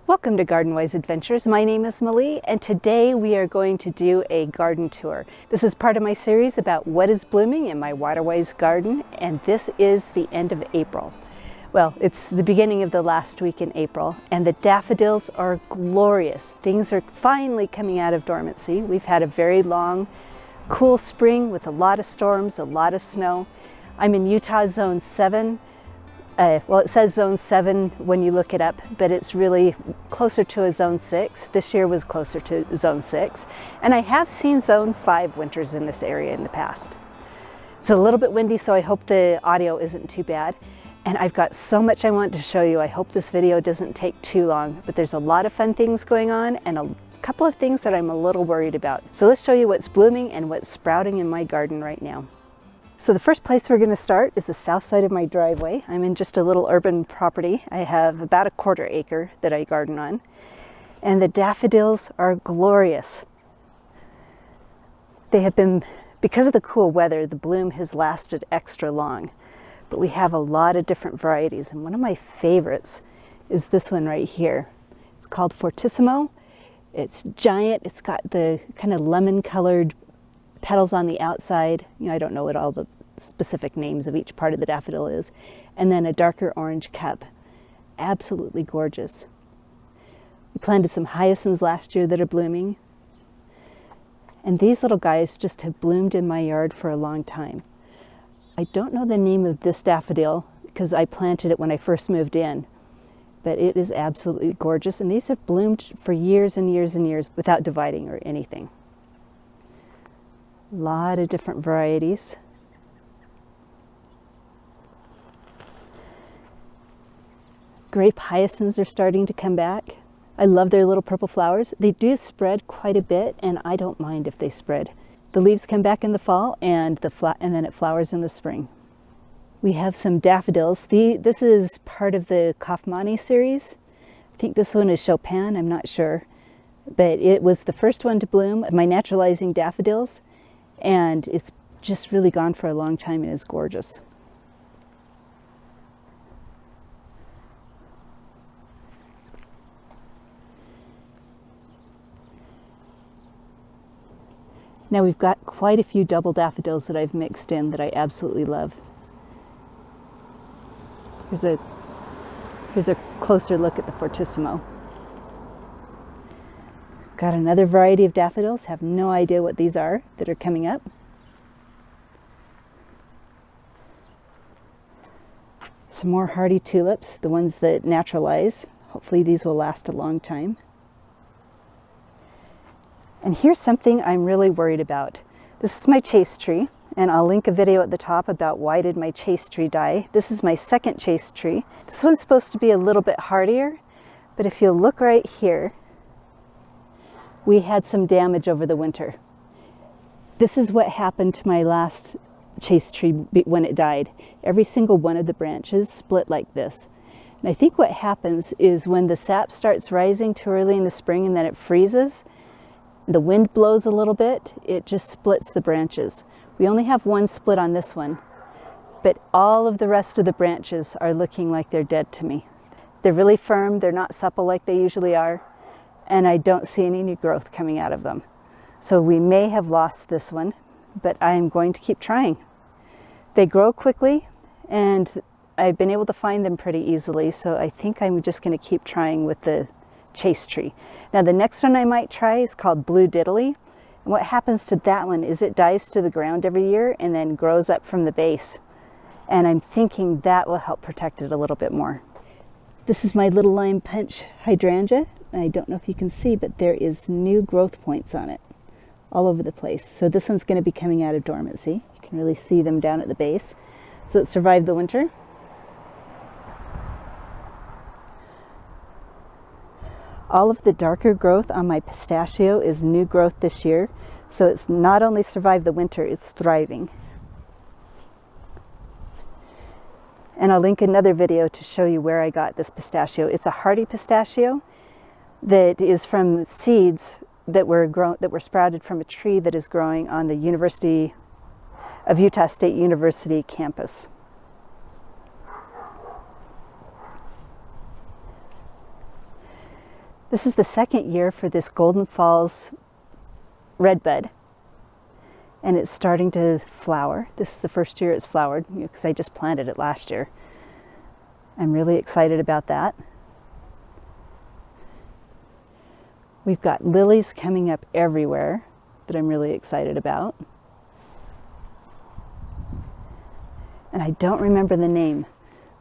Welcome to Garden Wise Adventures. My name is Malie, and today we are going to do a garden tour. This is part of my series about what is blooming in my Waterwise garden, and this is the end of April. Well, it's the beginning of the last week in April, and the daffodils are glorious. Things are finally coming out of dormancy. We've had a very long, cool spring with a lot of storms, a lot of snow. I'm in Utah Zone 7. Well, it says Zone 7 when you look it up, but it's really closer to a Zone 6. This year was closer to Zone 6. And I have seen Zone 5 winters in this area in the past. It's a little bit windy, so I hope the audio isn't too bad. And I've got so much I want to show you. I hope this video doesn't take too long, but there's a lot of fun things going on and a couple of things that I'm a little worried about. So let's show you what's blooming and what's sprouting in my garden right now. So the first place we're going to start is the south side of my driveway. I'm in just a little urban property. I have about a quarter acre that I garden on. And the daffodils are glorious. They have been, because of the cool weather, the bloom has lasted extra long. But we have a lot of different varieties. And one of my favorites is this one right here. It's called Fortissimo. It's giant. It's got the kind of lemon colored petals on the outside. You know, I don't know what all the specific names of each part of the daffodil is. And then a darker orange cup. Absolutely gorgeous. We planted some hyacinths last year that are blooming. And these little guys just have bloomed in my yard for a long time. I don't know the name of this daffodil because I planted it when I first moved in. But it is absolutely gorgeous. And these have bloomed for years and years and years without dividing or anything. A lot of different varieties. Grape hyacinths are starting to come back. I love their little purple flowers. They do spread quite a bit, and I don't mind if they spread. The leaves come back in the fall, and then it flowers in the spring. We have some daffodils. This is part of the Kaufmanni series. I think this one is Chopin, I'm not sure. But it was the first one to bloom, my naturalizing daffodils. And it's just really gone for a long time and is gorgeous. Now we've got quite a few double daffodils that I've mixed in that I absolutely love. Here's a closer look at the Fortissimo. Got another variety of daffodils, have no idea what these are that are coming up. Some more hardy tulips, the ones that naturalize. Hopefully these will last a long time. And here's something I'm really worried about. This is my chase tree, and I'll link a video at the top about why did my chase tree die. This is my second chase tree. This one's supposed to be a little bit hardier, but if you look right here, we had some damage over the winter. This is what happened to my last chase tree when it died. Every single one of the branches split like this. And I think what happens is when the sap starts rising too early in the spring and then it freezes, the wind blows a little bit, it just splits the branches. We only have one split on this one, but all of the rest of the branches are looking like they're dead to me. They're really firm, they're not supple like they usually are. And I don't see any new growth coming out of them. So we may have lost this one, but I'm going to keep trying. They grow quickly, and I've been able to find them pretty easily, so I think I'm just going to keep trying with the chase tree. Now the next one I might try is called Blue Diddley. And what happens to that one is it dies to the ground every year and then grows up from the base. And I'm thinking that will help protect it a little bit more. This is my little lime punch hydrangea. I don't know if you can see, but there is new growth points on it all over the place. So this one's going to be coming out of dormancy. You can really see them down at the base. So it survived the winter. All of the darker growth on my pistachio is new growth this year. So it's not only survived the winter, it's thriving. And I'll link another video to show you where I got this pistachio. It's a hardy pistachio that is from seeds that were sprouted from a tree that is growing on the University of Utah State University campus. This is the second year for this Golden Falls redbud, and it's starting to flower. This is the first year it's flowered, because I just planted it last year. I'm really excited about that. We've got lilies coming up everywhere that I'm really excited about. And I don't remember the name,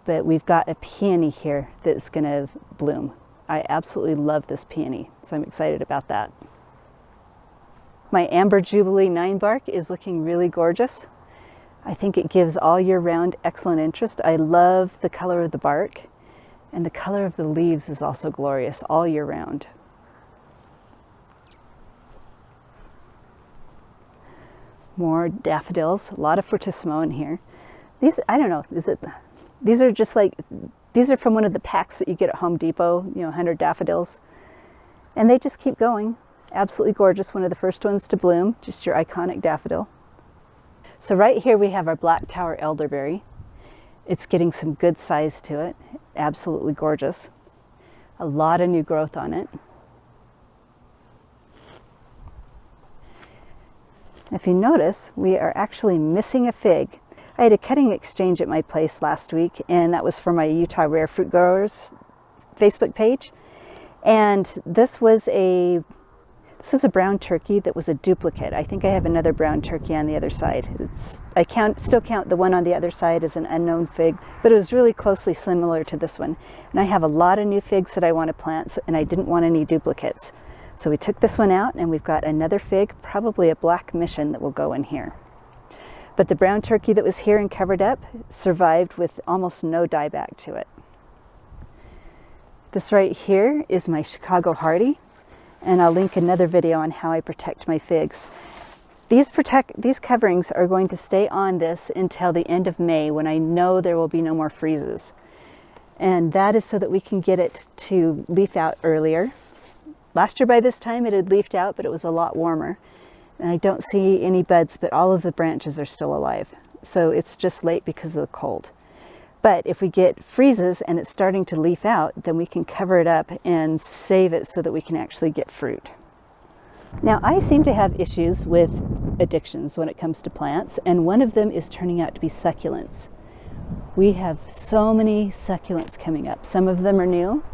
but we've got a peony here that's going to bloom. I absolutely love this peony, so I'm excited about that. My Amber Jubilee 9-bark is looking really gorgeous. I think it gives all year round excellent interest. I love the color of the bark, and the color of the leaves is also glorious all year round. More daffodils, a lot of fortissimo in here. These, I don't know, these are just like, these are from one of the packs that you get at Home Depot, 100 daffodils. And they just keep going. Absolutely gorgeous, one of the first ones to bloom, just your iconic daffodil. So right here we have our Black Tower elderberry. It's getting some good size to it, absolutely gorgeous. A lot of new growth on it. If you notice, we are actually missing a fig. I had a cutting exchange at my place last week, and that was for my Utah Rare Fruit Growers Facebook page. And this was a brown turkey that was a duplicate. I think I have another brown turkey on the other side. I still count the one on the other side as an unknown fig, but it was really closely similar to this one. And I have a lot of new figs that I want to plant, and I didn't want any duplicates. So we took this one out, and we've got another fig, probably a black mission, that will go in here. But the brown turkey that was here and covered up survived with almost no dieback to it. This right here is my Chicago Hardy, and I'll link another video on how I protect my figs. These coverings are going to stay on this until the end of May, when I know there will be no more freezes. And that is so that we can get it to leaf out earlier. Last year by this time it had leafed out, but it was a lot warmer. And I don't see any buds, but all of the branches are still alive. So it's just late because of the cold. But if we get freezes and it's starting to leaf out, then we can cover it up and save it so that we can actually get fruit. Now, I seem to have issues with addictions when it comes to plants, and one of them is turning out to be succulents. We have so many succulents coming up. Some of them are new.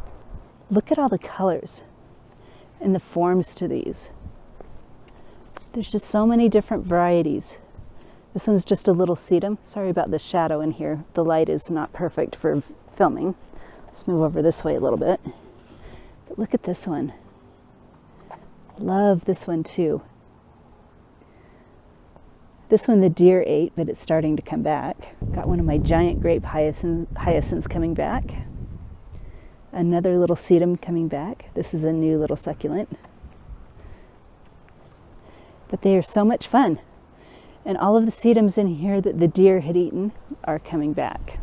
Look at all the colors and the forms to these. There's just so many different varieties. This one's just a little sedum. Sorry about the shadow in here. The light is not perfect for filming. Let's move over this way a little bit. But look at this one. Love this one too. This one the deer ate, but it's starting to come back. Got one of my giant grape hyacinths coming back. Another little sedum coming back. This is a new little succulent. But they are so much fun. And all of the sedums in here that the deer had eaten are coming back.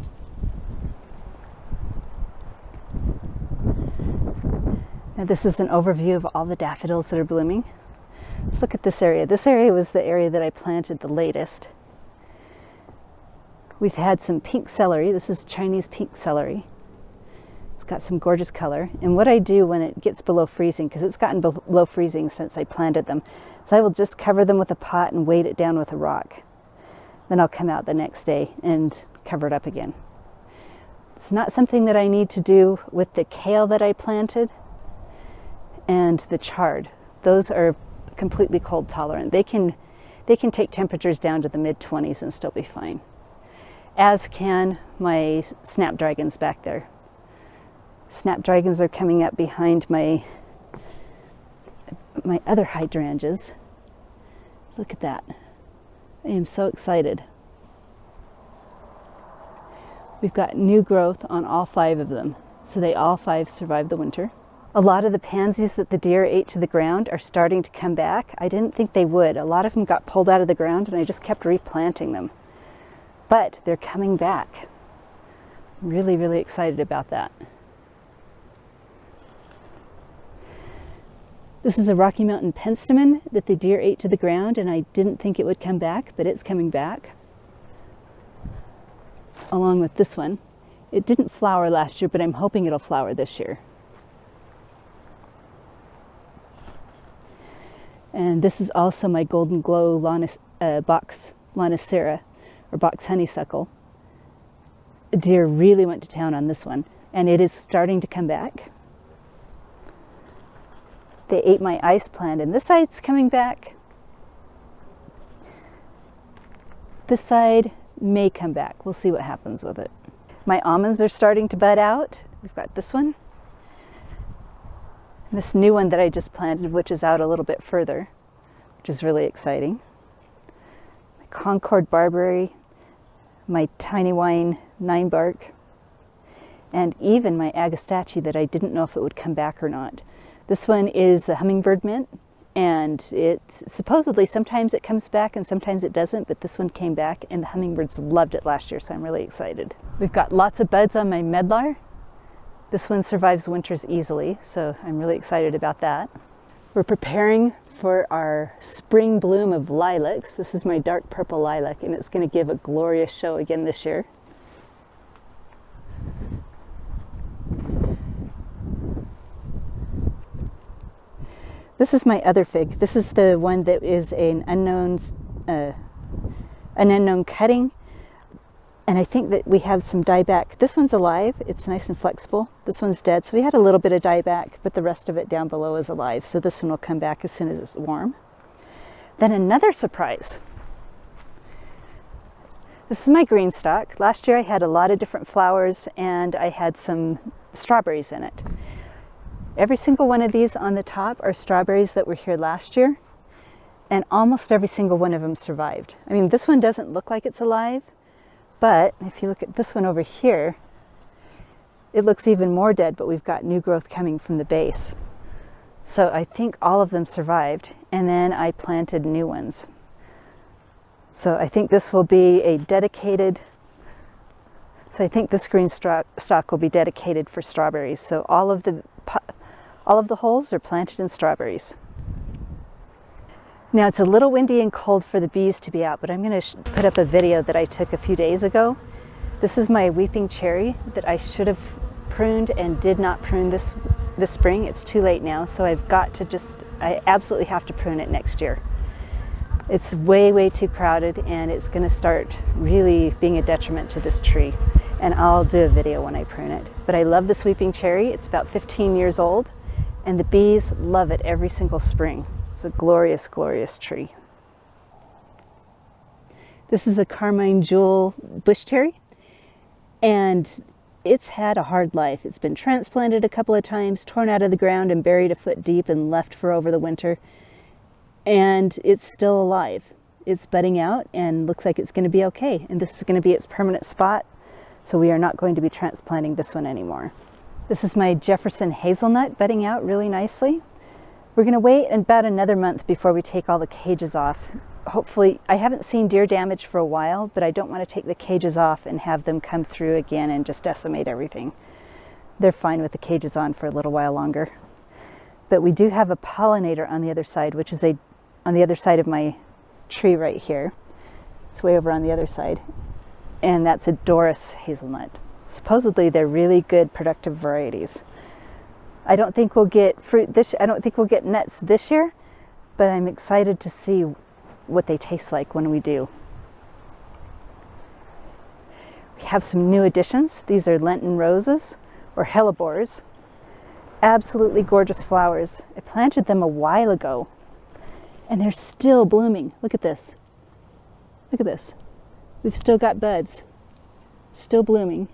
Now this is an overview of all the daffodils that are blooming. Let's look at this area. This area was the area that I planted the latest. We've had some pink celery. This is Chinese pink celery. It's got some gorgeous color. And what I do when it gets below freezing, because it's gotten below freezing since I planted them, so I will just cover them with a pot and weight it down with a rock. Then I'll come out the next day and cover it up again. It's not something that I need to do with the kale that I planted and the chard. Those are completely cold tolerant. They can take temperatures down to the mid-20s and still be fine. As can my snapdragons back there. Snapdragons are coming up behind my other hydrangeas. Look at that. I am so excited. We've got new growth on all 5 of them, so they all 5 survived the winter. A lot of the pansies that the deer ate to the ground are starting to come back. I didn't think they would. A lot of them got pulled out of the ground, and I just kept replanting them. But they're coming back. I'm really, really excited about that. This is a Rocky Mountain penstemon that the deer ate to the ground, and I didn't think it would come back, but it's coming back. Along with this one. It didn't flower last year, but I'm hoping it'll flower this year. And this is also my Golden Glow box Lonicera, or box honeysuckle. A deer really went to town on this one, and it is starting to come back. They ate my ice plant, and this side's coming back. This side may come back. We'll see what happens with it. My almonds are starting to bud out. We've got this one. And this new one that I just planted, which is out a little bit further, which is really exciting. My Concord Barberry, my Tiny Wine 9-bark, and even my Agastache that I didn't know if it would come back or not. This one is the Hummingbird Mint, and it supposedly sometimes it comes back and sometimes it doesn't, but this one came back and the hummingbirds loved it last year, so I'm really excited. We've got lots of buds on my Medlar. This one survives winters easily, so I'm really excited about that. We're preparing for our spring bloom of lilacs. This is my dark purple lilac, and it's going to give a glorious show again this year. This is my other fig. This is the one that is an unknown cutting. And I think that we have some dieback. This one's alive. It's nice and flexible. This one's dead. So we had a little bit of dieback, but the rest of it down below is alive. So this one will come back as soon as it's warm. Then another surprise. This is my green stalk. Last year I had a lot of different flowers and I had some strawberries in it. Every single one of these on the top are strawberries that were here last year, and almost every single one of them survived. I mean, this one doesn't look like it's alive, but if you look at this one over here, it looks even more dead, but we've got new growth coming from the base. So I think all of them survived, and then I planted new ones. So I think this will be a dedicated, so I think this green stalk will be dedicated for strawberries. So all of the holes are planted in strawberries. Now it's a little windy and cold for the bees to be out, but I'm going to put up a video that I took a few days ago. This is my weeping cherry that I should have pruned and did not prune this spring. It's too late now, so I've got to I absolutely have to prune it next year. It's way, way too crowded, and it's going to start really being a detriment to this tree. And I'll do a video when I prune it. But I love this weeping cherry. It's about 15 years old, and the bees love it every single spring. It's a glorious, glorious tree. This is a Carmine Jewel bush cherry, and it's had a hard life. It's been transplanted a couple of times, torn out of the ground and buried a foot deep and left for over the winter. And it's still alive. It's budding out and looks like it's going to be okay. And this is going to be its permanent spot, so we are not going to be transplanting this one anymore. This is my Jefferson hazelnut budding out really nicely. We're going to wait about another month before we take all the cages off. Hopefully, I haven't seen deer damage for a while, but I don't want to take the cages off and have them come through again and just decimate everything. They're fine with the cages on for a little while longer. But we do have a pollinator on the other side, which is on the other side of my tree right here. It's way over on the other side. And that's a Doris hazelnut. Supposedly they're really good productive varieties. I don't think we'll get I don't think we'll get nuts this year, but I'm excited to see what they taste like when we do. We have some new additions. These are Lenten roses, or hellebores. Absolutely gorgeous flowers. I planted them a while ago, and they're still blooming. Look at this. Look at this. We've still got buds, still blooming.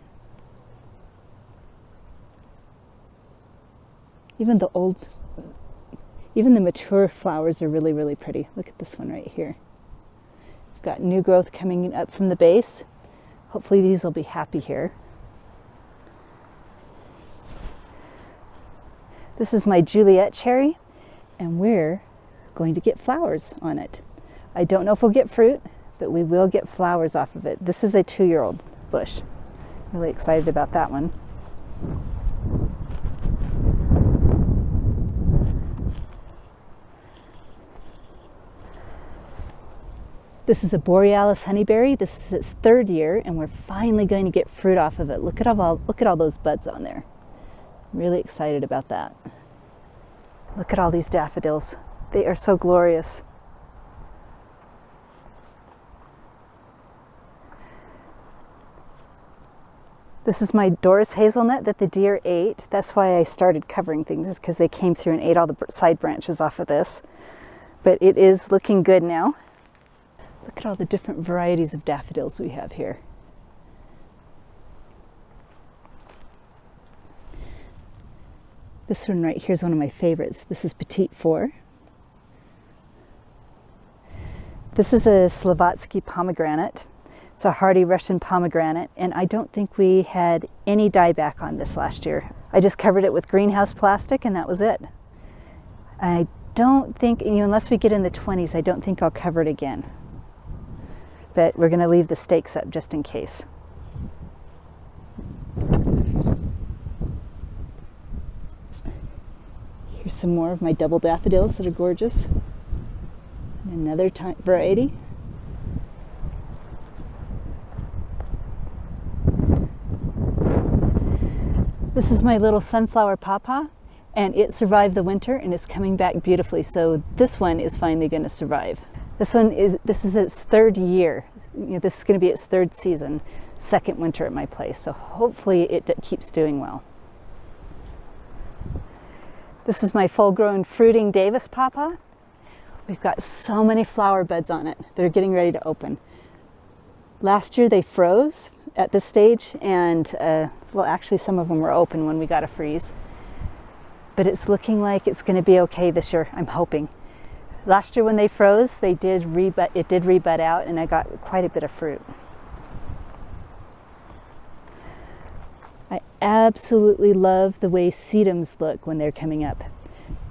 Even the mature flowers are really, really pretty. Look at this one right here. We've got new growth coming up from the base. Hopefully these will be happy here. This is my Juliet cherry, and we're going to get flowers on it. I don't know if we'll get fruit, but we will get flowers off of it. This is a 2-year-old bush. Really excited about that one. This is a Borealis honeyberry. This is its 3rd year, and we're finally going to get fruit off of it. Look at all those buds on there. Really excited about that. Look at all these daffodils. They are so glorious. This is my Doris hazelnut that the deer ate. That's why I started covering things, is because they came through and ate all the side branches off of this. But it is looking good now. Look at all the different varieties of daffodils we have here. This one right here is one of my favorites. This is Petite Four. This is a Salavatski Pomegranate. It's a hardy Russian pomegranate, and I don't think we had any dieback on this last year. I just covered it with greenhouse plastic and that was it. I don't think, unless we get in the 20s, I don't think I'll cover it again. But we're going to leave the stakes up just in case. Here's some more of my double daffodils that are gorgeous. And another variety. This is my little sunflower pawpaw, and it survived the winter and is coming back beautifully. So this one is finally going to survive. This is its third year. This is going to be its third season, second winter at my place. So hopefully it keeps doing well. This is my full-grown fruiting Davis pawpaw. We've got so many flower buds on it. They're getting ready to open. Last year they froze at this stage, and well, actually some of them were open when we got a freeze. But it's looking like it's going to be okay this year, I'm hoping. Last year when they froze, it did rebud out, and I got quite a bit of fruit. I absolutely love the way sedums look when they're coming up.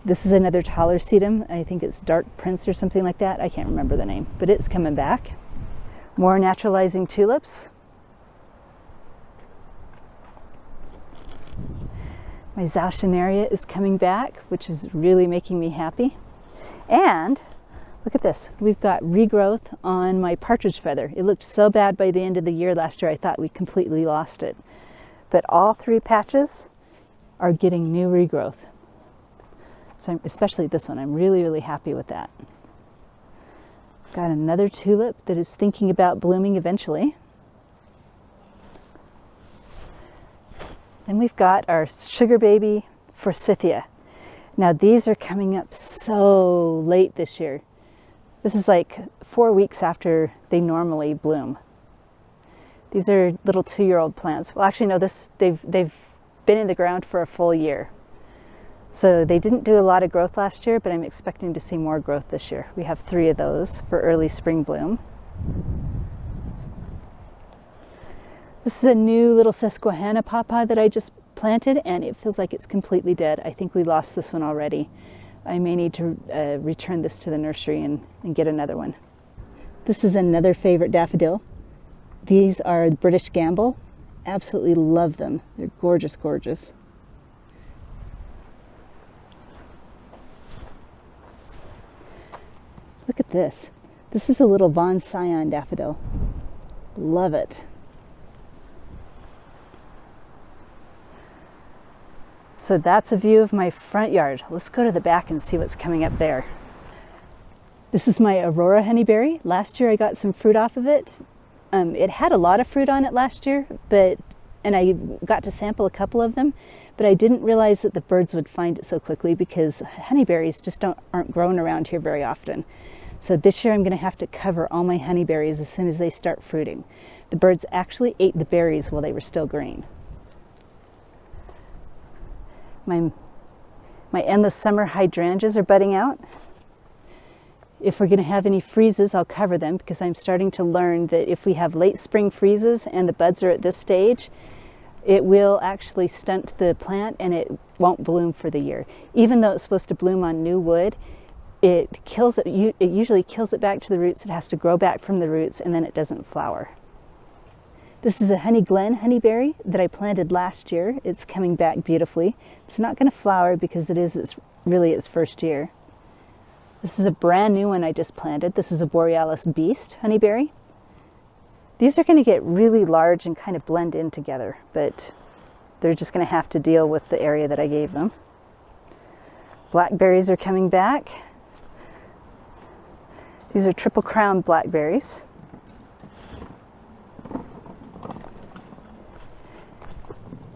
This is another taller sedum. I think it's Dark Prince or something like that. I can't remember the name, but it's coming back. More naturalizing tulips. My Zauschneria is coming back, which is really making me happy. And look at this. We've got regrowth on my partridge feather. It looked so bad by the end of the year last year, I thought we completely lost it. But all three patches are getting new regrowth. So especially this one, I'm really, really happy with that. Got another tulip that is thinking about blooming eventually. Then we've got our sugar baby Forsythia. Now these are coming up so late this year. This is like 4 weeks after they normally bloom. These are little 2-year-old plants. Well, actually no, they've been in the ground for a full year. So they didn't do a lot of growth last year, but I'm expecting to see more growth this year. We have 3 of those for early spring bloom. This is a new little Susquehanna pawpaw that I just planted, and it feels like it's completely dead. I think we lost this one already. I may need to return this to the nursery and get another one. This is another favorite daffodil. These are British Gamble. Absolutely love them. They're gorgeous, gorgeous. Look at this. This is a little Von Scion daffodil. Love it. So that's a view of my front yard. Let's go to the back and see what's coming up there. This is my Aurora honeyberry. Last year I got some fruit off of it. It had a lot of fruit on it last year, and I got to sample a couple of them, but I didn't realize that the birds would find it so quickly because honeyberries just aren't grown around here very often. So this year I'm going to have to cover all my honeyberries as soon as they start fruiting. The birds actually ate the berries while they were still green. My endless summer hydrangeas are budding out. If we're going to have any freezes, I'll cover them because I'm starting to learn that if we have late spring freezes and the buds are at this stage, it will actually stunt the plant and it won't bloom for the year. Even though it's supposed to bloom on new wood, it kills it. It usually kills it back to the roots. It has to grow back from the roots and then it doesn't flower. This is a Glen honeyberry that I planted last year. It's coming back beautifully. It's not going to flower because it's really its first year. This is a brand new one I just planted. This is a Borealis Beast honeyberry. These are going to get really large and kind of blend in together, but they're just going to have to deal with the area that I gave them. Blackberries are coming back. These are triple crown blackberries.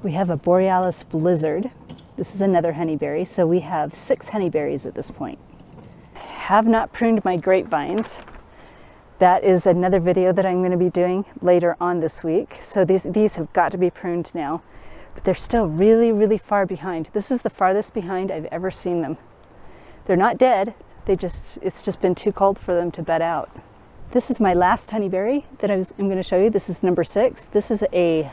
We have a Borealis blizzard. This is another honeyberry, so we have 6 honeyberries at this point. Have not pruned my grapevines. That is another video that I'm going to be doing later on this week. So these have got to be pruned now, but they're still really, really far behind. This is the farthest behind I've ever seen them. They're not dead. It's just been too cold for them to bud out. This is my last honeyberry that I'm going to show you. This is number 6. This is a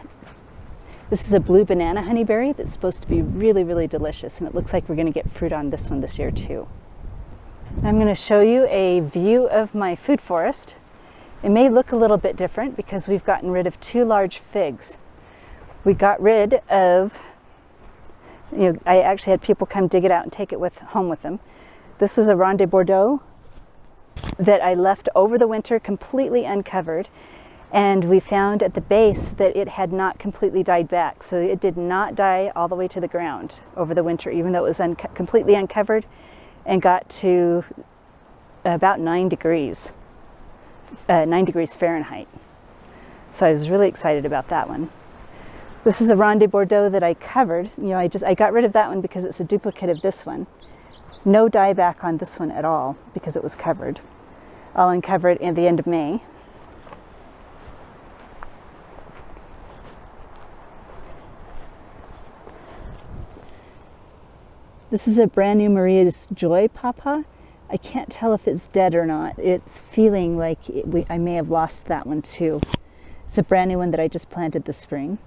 blue banana honeyberry that's supposed to be really, really delicious, and it looks like we're going to get fruit on this one this year too. I'm going to show you a view of my food forest. It may look a little bit different because we've gotten rid of 2 large figs. We got rid of, I actually had people come dig it out and take it home with them. This is a Ronde Bordeaux that I left over the winter completely uncovered, and we found at the base that it had not completely died back. So it did not die all the way to the ground over the winter, even though it was completely uncovered, and got to about 9 degrees Fahrenheit. So I was really excited about that one. This is a Ronde Bordeaux that I covered. I got rid of that one because it's a duplicate of this one. No dieback on this one at all because it was covered. I'll uncover it at the end of May. This is a brand new Maria's Joy pawpaw. I can't tell if it's dead or not. It's feeling like I may have lost that one too. It's a brand new one that I just planted this spring.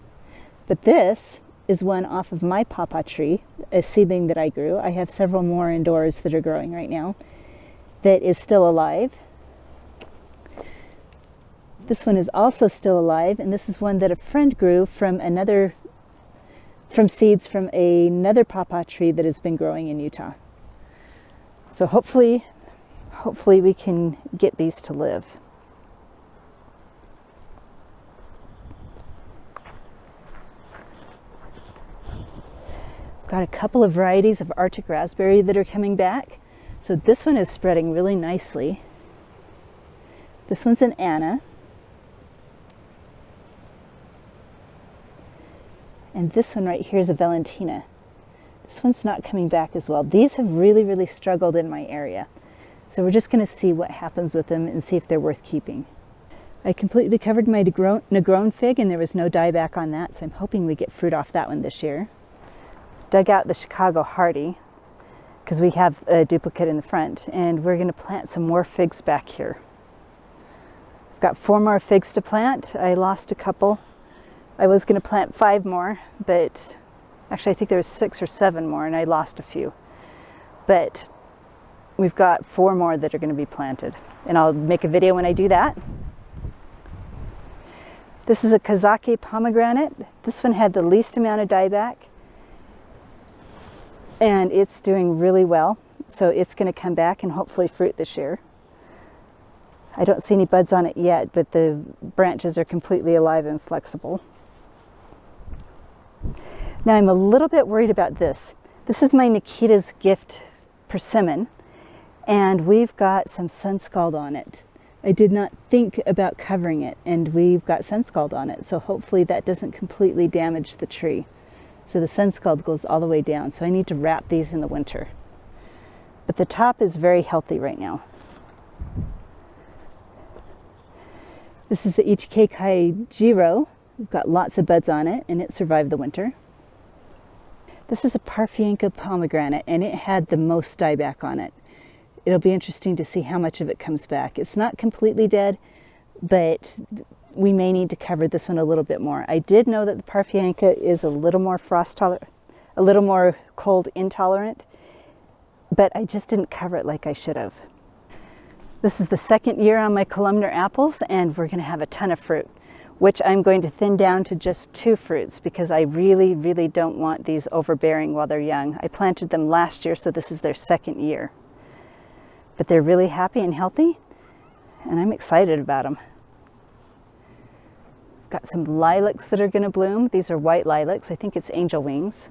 But this is one off of my pawpaw tree, a seedling that I grew. I have several more indoors that are growing right now that is still alive. This one is also still alive, and this is one that a friend grew from seeds from another pawpaw tree that has been growing in Utah. So hopefully we can get these to live. Got a couple of varieties of Arctic raspberry that are coming back. So this one is spreading really nicely. This one's an Anna. And this one right here is a Valentina. This one's not coming back as well. These have really, really struggled in my area. So we're just going to see what happens with them and see if they're worth keeping. I completely covered my Negron fig and there was no dieback on that, so I'm hoping we get fruit off that one this year. Dug out the Chicago Hardy because we have a duplicate in the front, and we're going to plant some more figs back here. I've got 4 more figs to plant. I lost a couple. I was going to plant 5 more, but actually I think there was 6 or 7 more and I lost a few. But we've got 4 more that are going to be planted, and I'll make a video when I do that. This is a Salavatski Pomegranate. This one had the least amount of dieback, and it's doing really well. So it's going to come back and hopefully fruit this year. I don't see any buds on it yet, but the branches are completely alive and flexible. Now I'm a little bit worried about this. This is my Nikita's Gift Persimmon, and we've got some sun scald on it. I did not think about covering it, and we've got sun scald on it, so hopefully that doesn't completely damage the tree. So the sun scald goes all the way down, so I need to wrap these in the winter. But the top is very healthy right now. This is the Ichi Jiro. We've got lots of buds on it, and it survived the winter. This is a Parfianka Pomegranate, and it had the most dieback on it. It'll be interesting to see how much of it comes back. It's not completely dead, but we may need to cover this one a little bit more. I did know that the Parfianka is a little more frost tolerant, a little more cold intolerant, but I just didn't cover it like I should have. This is the 2nd year on my columnar apples, and we're going to have a ton of fruit, which I'm going to thin down to just 2 fruits because I really, really don't want these overbearing while they're young. I planted them last year, so this is their 2nd year. But they're really happy and healthy, and I'm excited about them. Got some lilacs that are going to bloom. These are white lilacs. I think it's angel wings.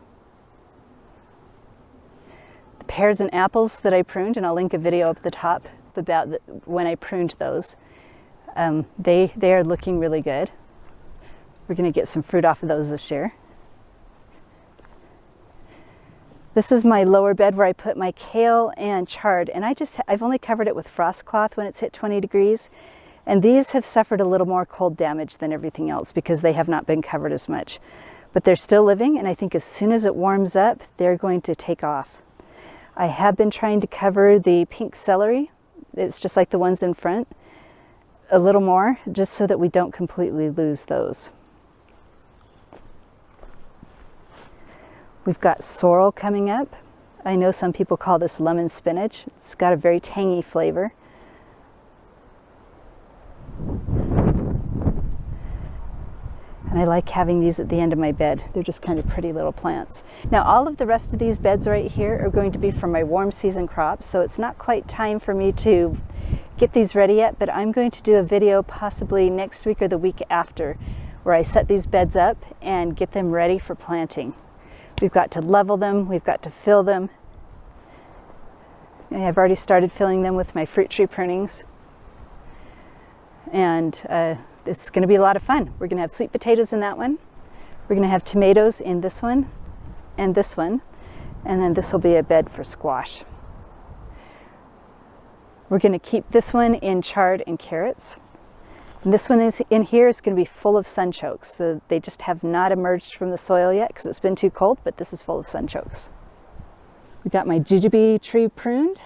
The pears and apples that I pruned, and I'll link a video up at the top. top about when I pruned those. They are looking really good. We're going to get some fruit off of those this year. This is my lower bed where I put my kale and chard, and I've only covered it with frost cloth when it's hit 20 degrees. And these have suffered a little more cold damage than everything else because they have not been covered as much. But they're still living, and I think as soon as it warms up, they're going to take off. I have been trying to cover the pink celery. It's just like the ones in front, a little more, just so that we don't completely lose those. We've got sorrel coming up. I know some people call this lemon spinach. It's got a very tangy flavor. And I like having these at the end of my bed. They're just kind of pretty little plants. Now all of the rest of these beds right here are going to be for my warm season crops, so it's not quite time for me to get these ready yet, but I'm going to do a video possibly next week or the week after where I set these beds up and get them ready for planting. We've got to level them, we've got to fill them. I've already started filling them with my fruit tree prunings. And it's going to be a lot of fun. We're going to have sweet potatoes in that one. We're going to have tomatoes in this one and this one. And then this will be a bed for squash. We're going to keep this one in chard and carrots. And this one is in here is going to be full of sunchokes. So they just have not emerged from the soil yet because it's been too cold, but this is full of sunchokes. We got my jujube tree pruned.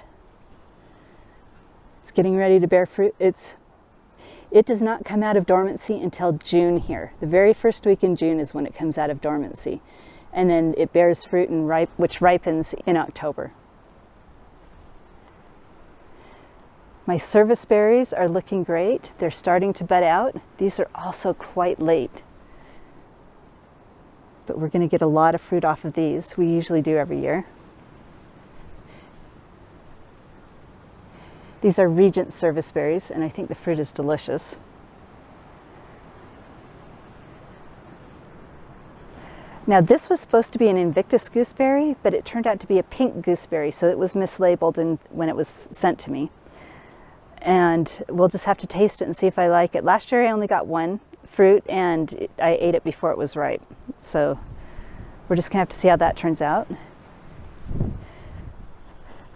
It's getting ready to bear fruit. It does not come out of dormancy until June here. The very first week in June is when it comes out of dormancy. And then it bears fruit which ripens in October. My service berries are looking great. They're starting to bud out. These are also quite late. But we're going to get a lot of fruit off of these. We usually do every year. These are Regent service berries, and I think the fruit is delicious. Now this was supposed to be an Invictus gooseberry, but it turned out to be a pink gooseberry, so it was mislabeled when it was sent to me. And we'll just have to taste it and see if I like it. Last year I only got one fruit, and I ate it before it was ripe. So we're just gonna have to see how that turns out.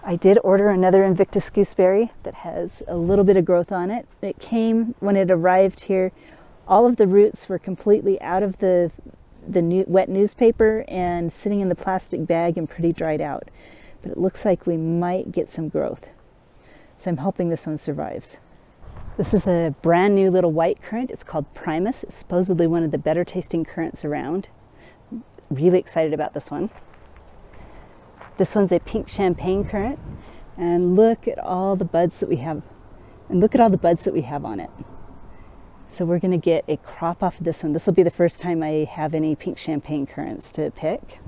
I did order another Invictus gooseberry that has a little bit of growth on it. It came, when it arrived here, all of the roots were completely out of the wet newspaper and sitting in the plastic bag and pretty dried out. But it looks like we might get some growth. So I'm hoping this one survives. This is a brand new little white currant. It's called Primus. It's supposedly one of the better tasting currants around. Really excited about this one. This one's a pink champagne currant. And look at all the buds that we have. And look at all the buds that we have on it. So we're gonna get a crop off of this one. This will be the first time I have any pink champagne currants to pick.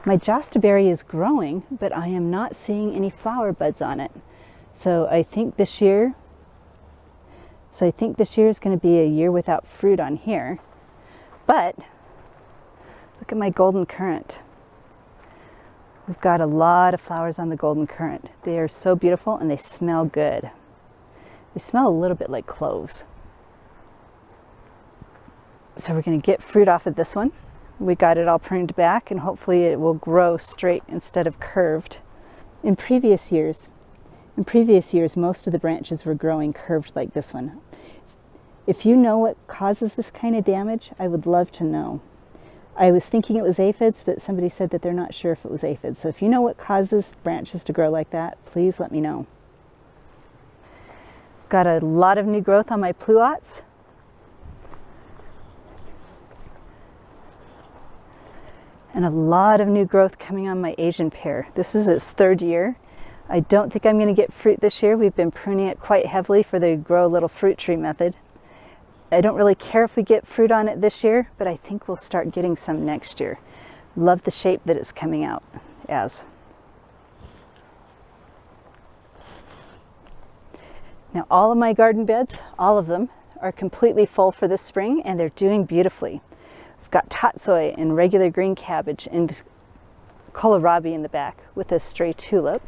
My Josta berry is growing, but I am not seeing any flower buds on it. So I think this year is going to be a year without fruit on here. But look at my golden currant. We've got a lot of flowers on the golden currant. They are so beautiful and they smell good. They smell a little bit like cloves. So we're going to get fruit off of this one. We got it all pruned back, and hopefully it will grow straight instead of curved. In previous years, most of the branches were growing curved like this one. If you know what causes this kind of damage, I would love to know. I was thinking it was aphids, but somebody said that they're not sure if it was aphids. So if you know what causes branches to grow like that, please let me know. Got a lot of new growth on my pluots. And a lot of new growth coming on my Asian pear. This is its third year. I don't think I'm going to get fruit this year. We've been pruning it quite heavily for the grow a little fruit tree method. I don't really care if we get fruit on it this year, but I think we'll start getting some next year. Love the shape that it's coming out as. Now all of my garden beds, all of them, are completely full for this spring, and they're doing beautifully. Got tatsoi and regular green cabbage and kohlrabi in the back with a stray tulip.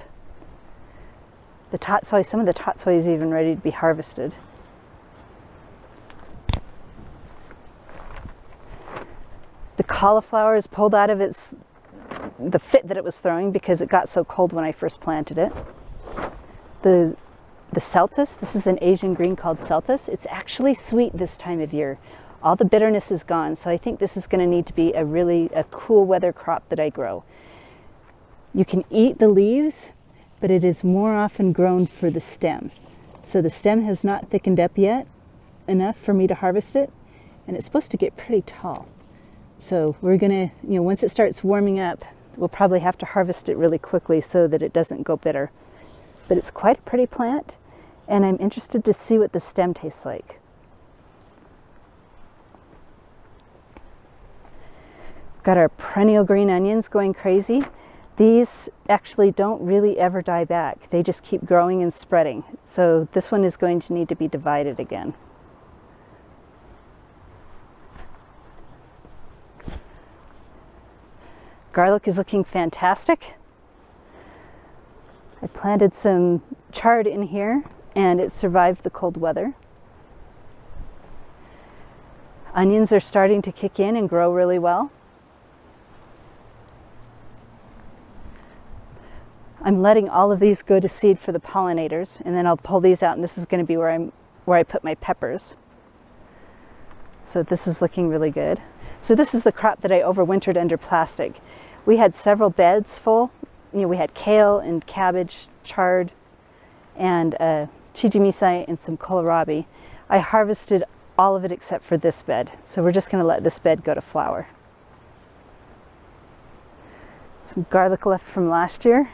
The tatsoi, some of the tatsoi is even ready to be harvested. The cauliflower is pulled out of the fit that it was throwing because it got so cold when I first planted it. The celtis, this is an Asian green called celtis. It's actually sweet this time of year. All the bitterness is gone, so I think this is going to need to be a cool weather crop that I grow. You can eat the leaves, but it is more often grown for the stem. So the stem has not thickened up yet enough for me to harvest it, and it's supposed to get pretty tall. So we're going to, once it starts warming up, we'll probably have to harvest it really quickly so that it doesn't go bitter. But it's quite a pretty plant, and I'm interested to see what the stem tastes like. Got our perennial green onions going crazy. These actually don't really ever die back. They just keep growing and spreading. So this one is going to need to be divided again. Garlic is looking fantastic. I planted some chard in here and it survived the cold weather. Onions are starting to kick in and grow really well. I'm letting all of these go to seed for the pollinators, and then I'll pull these out, and this is going to be where I put my peppers. So this is looking really good. So this is the crop that I overwintered under plastic. We had several beds full. We had kale and cabbage, chard, and chijimisai and some kohlrabi. I harvested all of it except for this bed. So we're just going to let this bed go to flower. Some garlic left from last year.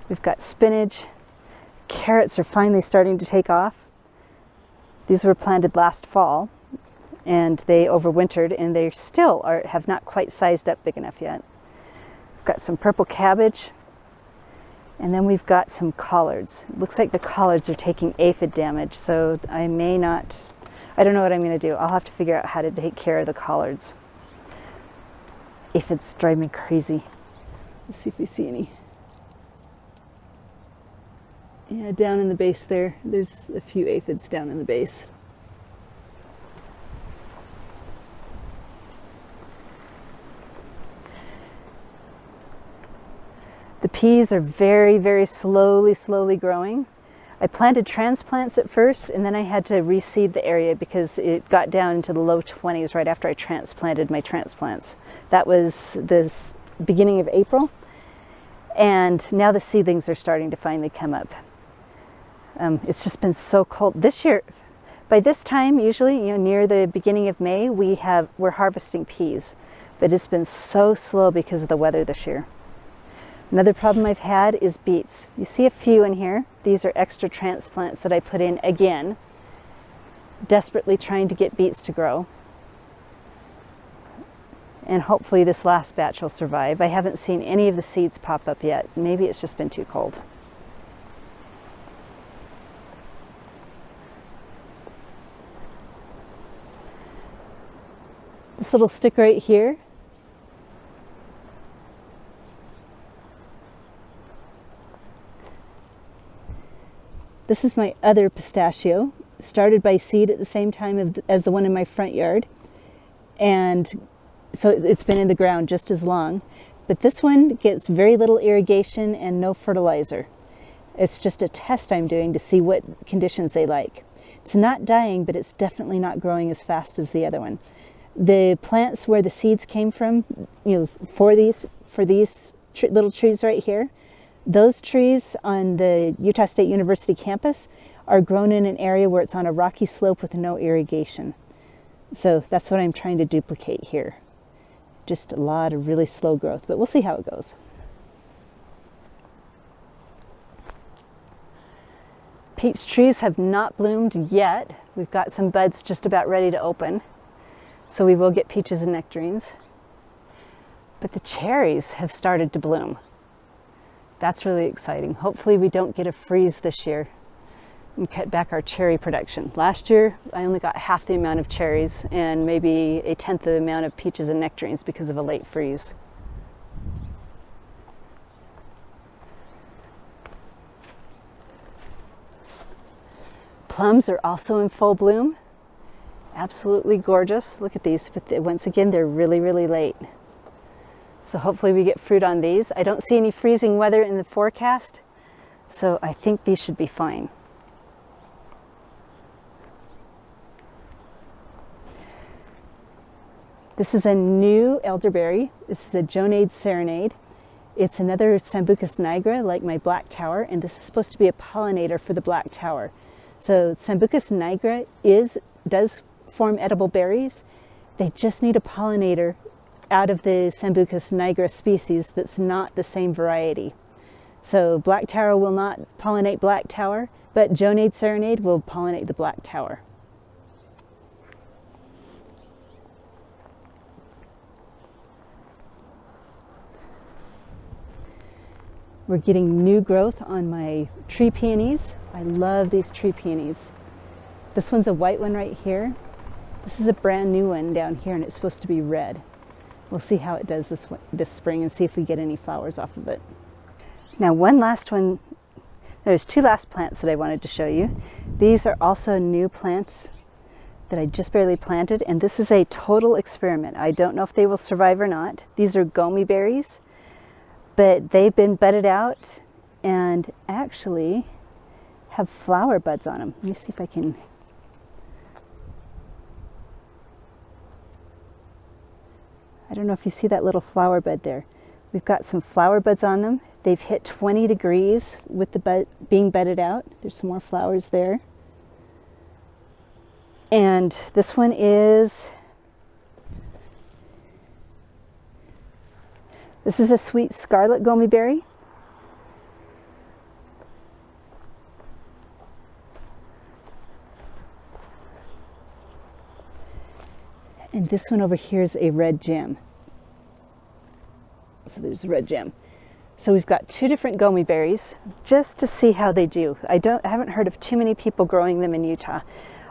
We've got spinach. Carrots are finally starting to take off. These were planted last fall and they overwintered, and they still have not quite sized up big enough yet. We've got some purple cabbage, and then we've got some collards. It looks like the collards are taking aphid damage, so I don't know what I'm going to do. I'll have to figure out how to take care of the collards. Aphids drive me crazy. Let's see if we see any. Yeah, down in the base there, there's a few aphids down in the base. The peas are very, very slowly growing. I planted transplants at first, and then I had to reseed the area because it got down into the low 20s right after I transplanted my transplants. That was the beginning of April, and now the seedlings are starting to finally come up. It's just been so cold this year. By this time, usually, near the beginning of May, we're harvesting peas, but it's been so slow because of the weather this year. Another problem I've had is beets. You see a few in here. These are extra transplants that I put in again, desperately trying to get beets to grow. And hopefully this last batch will survive. I haven't seen any of the seeds pop up yet. Maybe it's just been too cold. This little stick right here, this is my other pistachio. It started by seed at the same time as the one in my front yard, and so it's been in the ground just as long. But this one gets very little irrigation and no fertilizer. It's just a test I'm doing to see what conditions they like. It's not dying, but it's definitely not growing as fast as the other one. The plants where the seeds came from, for these little trees right here, those trees on the Utah State University campus are grown in an area where it's on a rocky slope with no irrigation. So that's what I'm trying to duplicate here. Just a lot of really slow growth, but we'll see how it goes. Peach trees have not bloomed yet. We've got some buds just about ready to open. So we will get peaches and nectarines. But the cherries have started to bloom. That's really exciting. Hopefully we don't get a freeze this year. and cut back our cherry production. Last year, I only got half the amount of cherries and maybe a tenth of the amount of peaches and nectarines because of a late freeze. Plums are also in full bloom. Absolutely gorgeous. Look at these, but once again, they're really, really late. So hopefully we get fruit on these. I don't see any freezing weather in the forecast, so I think these should be fine. This is a new elderberry. This is a Jonade Serenade. It's another Sambucus nigra, like my black tower, and this is supposed to be a pollinator for the black tower. So Sambucus nigra does form edible berries. They just need a pollinator out of the Sambucus nigra species that's not the same variety. So black tower will not pollinate black tower, but Jonade Serenade will pollinate the black tower. We're getting new growth on my tree peonies. I love these tree peonies. This one's a white one right here. This is a brand new one down here, and it's supposed to be red. We'll see how it does this spring and see if we get any flowers off of it. Now, one last one. There's two last plants that I wanted to show you. These are also new plants that I just barely planted, and this is a total experiment. I don't know if they will survive or not. These are Goumi berries, but they've been budded out and actually have flower buds on them. Let me see if I can. I don't know if you see that little flower bud there. We've got some flower buds on them. They've hit 20 degrees with the bud being budded out. There's some more flowers there. And this one is, this is a sweet Scarlet Goumi Berry. And this one over here is a red gem. So there's a red gem. So we've got two different Goumi berries just to see how they do. I haven't heard of too many people growing them in Utah.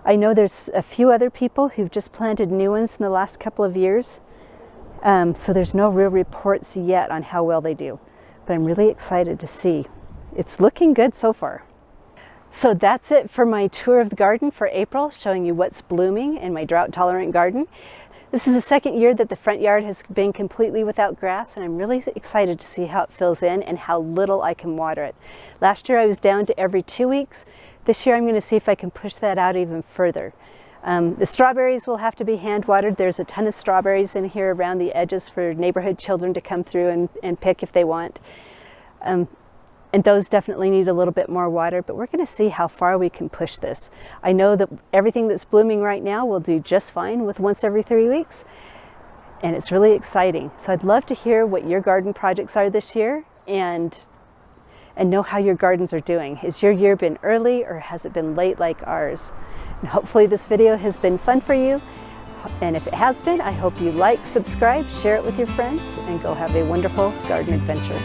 I know there's a few other people who've just planted new ones in the last couple of years. So there's no real reports yet on how well they do. But I'm really excited to see. It's looking good so far. So that's it for my tour of the garden for April, showing you what's blooming in my drought-tolerant garden. This is the second year that the front yard has been completely without grass, and I'm really excited to see how it fills in and how little I can water it. Last year I was down to every 2 weeks. This year I'm going to see if I can push that out even further. The strawberries will have to be hand watered. There's a ton of strawberries in here around the edges for neighborhood children to come through and pick if they want. And those definitely need a little bit more water, but we're going to see how far we can push this. I know that everything that's blooming right now will do just fine with once every 3 weeks, and it's really exciting. So I'd love to hear what your garden projects are this year and know how your gardens are doing. Has your year been early or has it been late like ours? And hopefully this video has been fun for you. And if it has been, I hope you like, subscribe, share it with your friends, and go have a wonderful garden adventure.